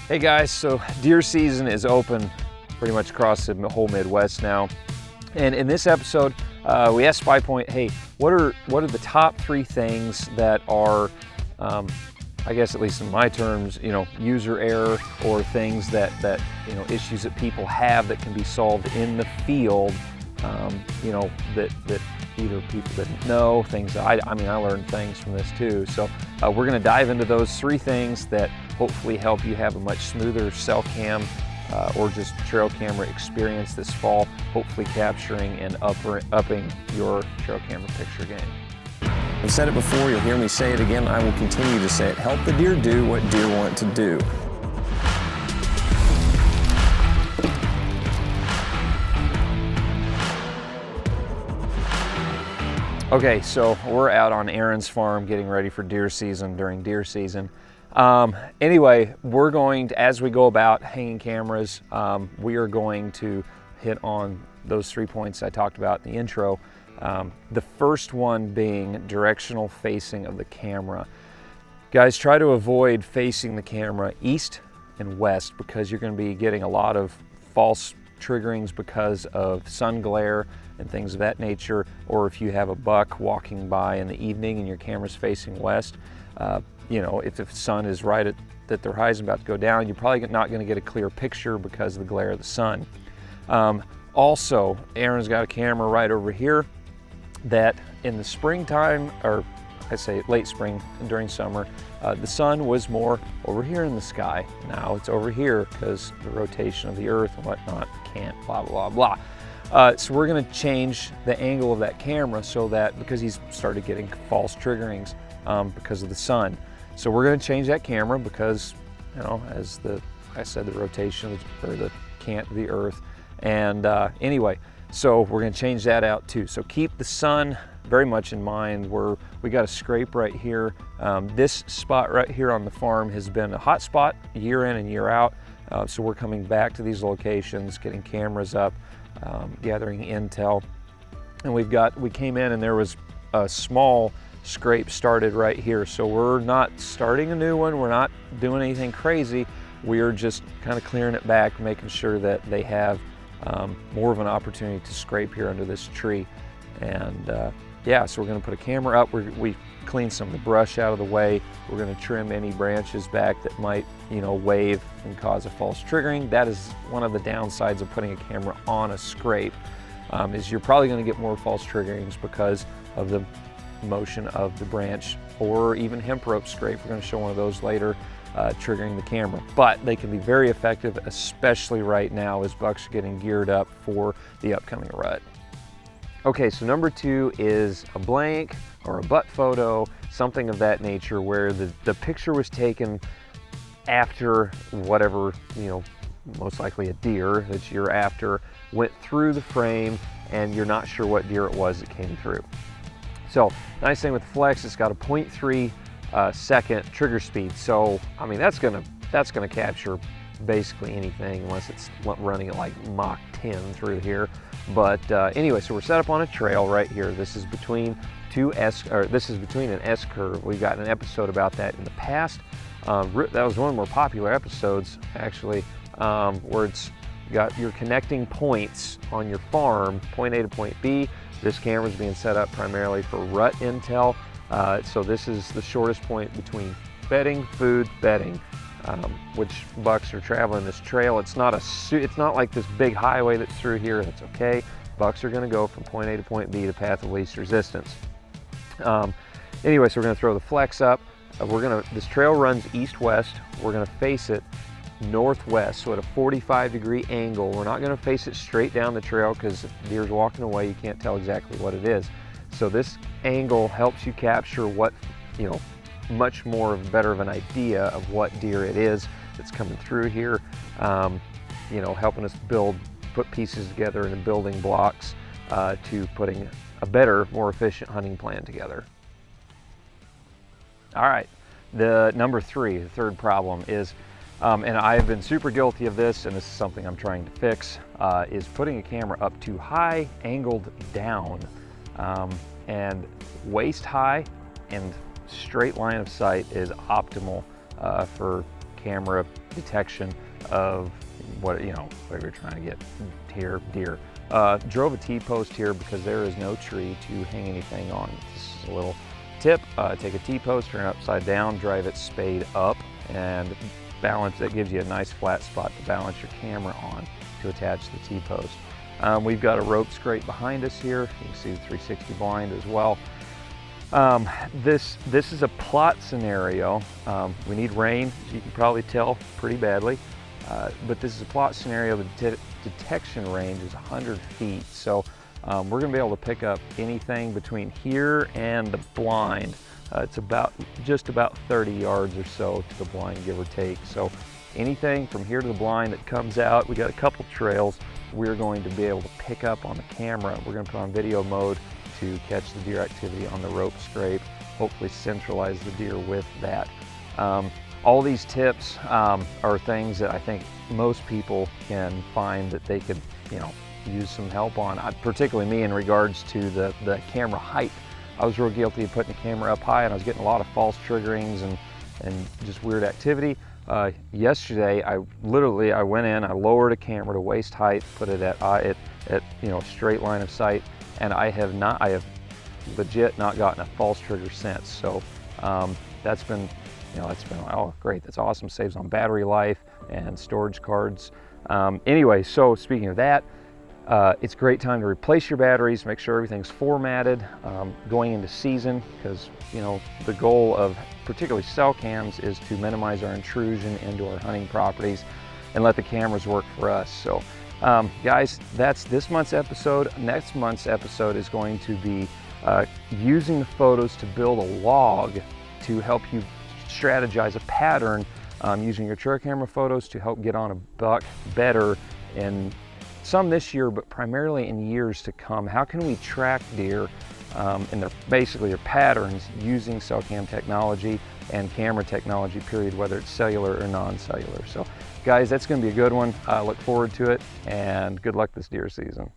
Hey guys, so deer season is open pretty much across the whole Midwest now. And in this episode, we asked SPYPOINT, hey, what are the top 3 things that are, I guess at least in my terms, user error, or things that issues that people have that can be solved in the field, that either people didn't know, things that I learned things from this too. So we're gonna dive into those 3 things that hopefully help you have a much smoother cell cam or just trail camera experience this fall, hopefully capturing and upping your trail camera picture game. I've said it before, you'll hear me say it again, I will continue to say it. Help the deer do what deer want to do. Okay, so we're out on Aaron's farm getting ready for deer season during deer season. Anyway, we're going to, as we go about hanging cameras, we are going to hit on those 3 points I talked about in the intro. The first one being directional facing of the camera. Guys, try to avoid facing the camera east and west because you're going to be getting a lot of false triggerings because of sun glare and things of that nature, or if you have a buck walking by in the evening and your camera's facing west, if the sun is right that the horizon about to go down, you're probably not going to get a clear picture because of the glare of the sun. Also, Aaron's got a camera right over here that in the springtime, or I say late spring during summer, the sun was more over here in the sky. Now it's over here because the rotation of the earth and whatnot can't blah, blah, blah. So we're gonna change the angle of that camera so that, because he's started getting false triggerings because of the sun. So we're gonna change that camera because, as I said, the rotation or the cant of the earth. And anyway, so we're gonna change that out too. So keep the sun very much in mind. We got a scrape right here. This spot right here on the farm has been a hot spot year in and year out. So we're coming back to these locations, getting cameras up, gathering intel. And we came in and there was a small scrape started right here. So we're not starting a new one. We're not doing anything crazy. We're just kind of clearing it back, making sure that they have more of an opportunity to scrape here under this tree. And yeah, so we're gonna put a camera up. We cleaned some of the brush out of the way. We're gonna trim any branches back that might, wave and cause a false triggering. That is one of the downsides of putting a camera on a scrape, is you're probably gonna get more false triggerings because of the motion of the branch, or even hemp rope scrape. We're gonna show one of those later, triggering the camera. But they can be very effective, especially right now as bucks are getting geared up for the upcoming rut. Okay, so number 2 is a blank or a butt photo, something of that nature, where the picture was taken after whatever, most likely a deer that you're after, went through the frame and you're not sure what deer it was that came through. So, nice thing with Flex, it's got a 0.3 second trigger speed. So, that's gonna capture basically anything unless it's running at like Mach 10 through here. But anyway, so we're set up on a trail right here. This is between an S curve. We've got an episode about that in the past. That was one of the more popular episodes, actually, where it's got your connecting points on your farm, point A to point B. This camera is being set up primarily for rut intel. So this is the shortest point between bedding, food, bedding. Which bucks are traveling this trail. It's not like this big highway that's through here. That's okay. Bucks are going to go from point A to point B, the path of least resistance. Anyway, so we're going to throw the Flex up. This trail runs east-west. We're going to face it northwest, so at a 45-degree angle. We're not going to face it straight down the trail because if the deer's walking away, you can't tell exactly what it is. So this angle helps you capture what, much more better of an idea of what deer it is that's coming through here, helping us put pieces together into building blocks to putting a better, more efficient hunting plan together. All right, the number 3, the third problem is, and I've been super guilty of this, and this is something I'm trying to fix, is putting a camera up too high, angled down, and waist high and straight line of sight is optimal for camera detection of what you're trying to get here, deer. Drove a T-post here because there is no tree to hang anything on. This is a little tip. Take a T-post, turn it upside down, drive it spade up, and balance. That gives you a nice flat spot to balance your camera on to attach the T-post. We've got a rope scrape behind us here. You can see the 360 blind as well. This is a plot scenario. We need rain, as you can probably tell, pretty badly. But this is a plot scenario. The detection range is 100 feet. So we're going to be able to pick up anything between here and the blind. It's just about 30 yards or so to the blind, give or take. So anything from here to the blind that comes out, we got a couple trails we're going to be able to pick up on the camera. We're going to put on video mode to catch the deer activity on the rope scrape, hopefully centralize the deer with that. All these tips are things that I think most people can find that they could, use some help on, particularly me in regards to the camera height. I was real guilty of putting the camera up high, and I was getting a lot of false triggerings and just weird activity. Yesterday, I went in, I lowered a camera to waist height, put it at straight line of sight, and I have legit not gotten a false trigger since. So that's been oh great, that's awesome. Saves on battery life and storage cards. Anyway, so speaking of that, it's a great time to replace your batteries, make sure everything's formatted going into season, because the goal of particularly cell cams is to minimize our intrusion into our hunting properties and let the cameras work for us. So guys, that's this month's episode. Next month's episode is going to be using the photos to build a log to help you strategize a pattern, using your trail camera photos to help get on a buck better in some this year, but primarily in years to come. How can we track deer and basically their patterns using cell cam technology and camera technology, period, whether it's cellular or non-cellular. So guys, that's going to be a good one. I look forward to it, and good luck this deer season.